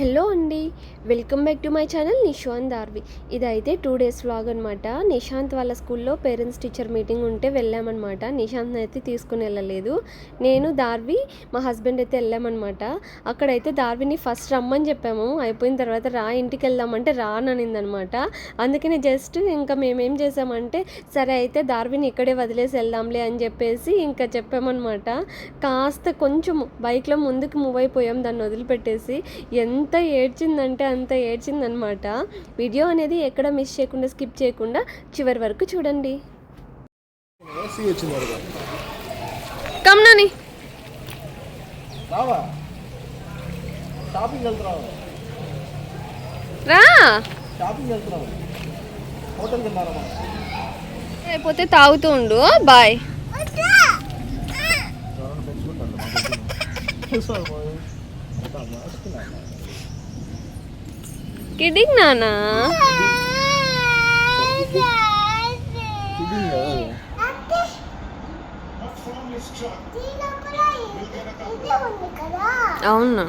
Hello అండి, welcome back to my channel Nishant Darvi. ఇదైతే 2 days vlog అనమాట. నిశాంత్ వాళ్ళ స్కూల్లో పేరెంట్స్ టీచర్ మీటింగ్ ఉంటే వెళ్ళామన్నమాట. నిశాంత్ని అయితే తీసుకుని వెళ్ళలేదు, నేను దార్వి మా హస్బెండ్ అయితే వెళ్ళామన్నమాట. అక్కడైతే దార్విని ఫస్ట్ రమ్మని చెప్పాము, అయిపోయిన తర్వాత రా ఇంటికి వెళ్దామంటే రాననిందనమాట. అందుకని జస్ట్ ఇంకా మేమేం చేసామంటే సరే అయితే దార్విని ఇక్కడే వదిలేసి వెళ్దాంలే అని చెప్పేసి ఇంకా చెప్పామన్నమాట. కాస్త కొంచెం బైక్లో ముందుకు మూవ్ అయిపోయాం దాన్ని వదిలిపెట్టేసి. ఎంత ఏడ్చిందంటే అంత ఏడ్చిందనమాట. వీడియో అనేది ఎక్కడ మిస్ చేయకుండా స్కిప్ చేయకుండా చివరి వరకు చూడండి. కమ్నాని రా అయిపోతే తాగుతూ ఉండు. బాయ్. కిడింగ్ నానా. అవునా,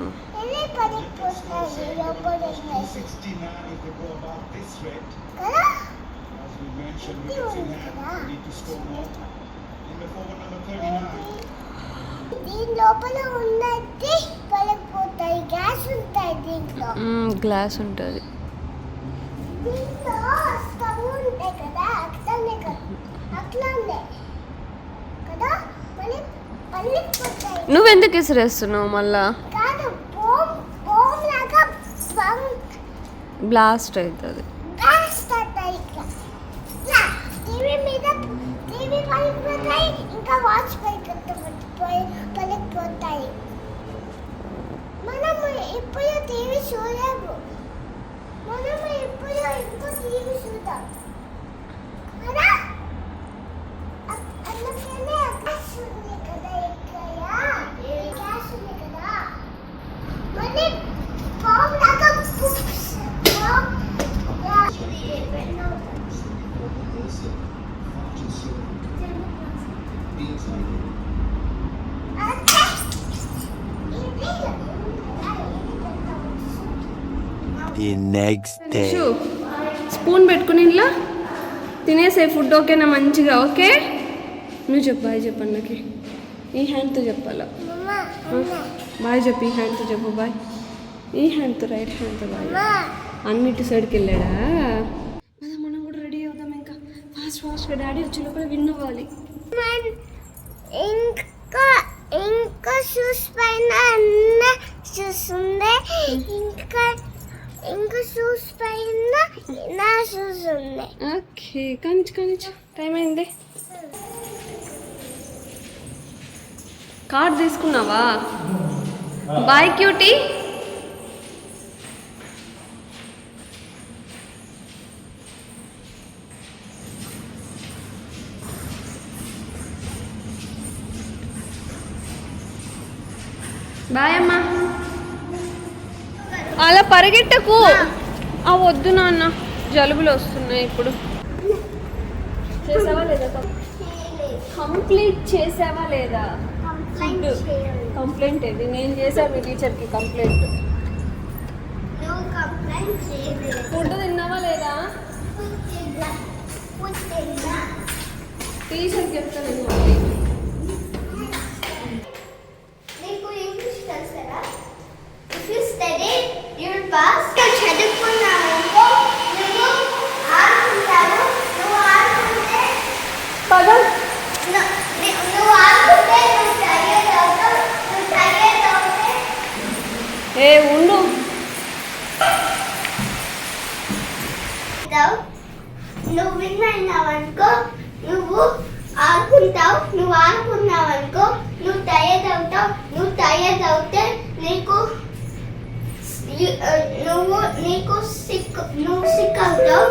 గ్లాస్ ఉంటుంది. నువ్వెందుకు విసిరేస్తున్నావు మళ్ళా? బ్లాస్ట్ అవుతుంది. ఇంకా వాచ్ పలికిపోతాయి. మనం ఇప్పుడు టీవీ చూడలేము, మనం ఇప్పుడు ఇంకో టీవీ చూద్దాం కదా. అందుకనే గ్యాస్ ఉంది కదా, ఇక్కడ గ్యాస్ ఉంది కదా. మళ్ళీ బాంబ్ లాగా స్పూన్ పెట్టుకుని ఇలా తినేసే ఫుడ్. ఓకేనా? మంచిగా ఓకే. నువ్వు చెప్పు బాయ్. చెప్పండి నాకు ఈ హ్యాండ్తో చెప్పాలా? బాయ్ చెప్పు, ఈ హ్యాండ్తో చెప్పు బాయ్. ఈ హ్యాండ్తో, రైట్ హ్యాండ్తో బాయ్. అన్నిటి సైడ్కి వెళ్ళాడా? అదే మనం కూడా రెడీ అవుదాం. ఇంకా ఫాస్ట్గా డాడీ వచ్చి లోపల విన్ అవ్వాలి. ఇంకా షూస్ పైన చూస్తుంది, ఇంకా షూస్ పైన నా షూస్ ఉంది. ఓకే, కానిచ్చు టైం అయింది. కార్డ్ తీసుకున్నావా? Bye cutie. బాయ్ అమ్మా. అలా పరిగెట్టకు. వద్దు నాన్న, జలుబులు వస్తున్నాయి ఇప్పుడు. చేసావా లేదా? కంప్లీట్ చేసావా లేదా? కంప్లైంట్ ఏది? నేను చేశాను మీ టీచర్కి కంప్లైంట్. ఫుడ్ తిన్నావా లేదా? టీచర్కి చెప్తాను. ఏ ఉండు. నువ్వు విన్ అయినావనుకో, నువ్వు ఆడుకుంటావు. నువ్వు ఆడుకున్నావనుకో నువ్వు టైర్డ్ అవుతావు. నువ్వు టైర్డ్ అవుతే నీకు సిక్ అవుతావు.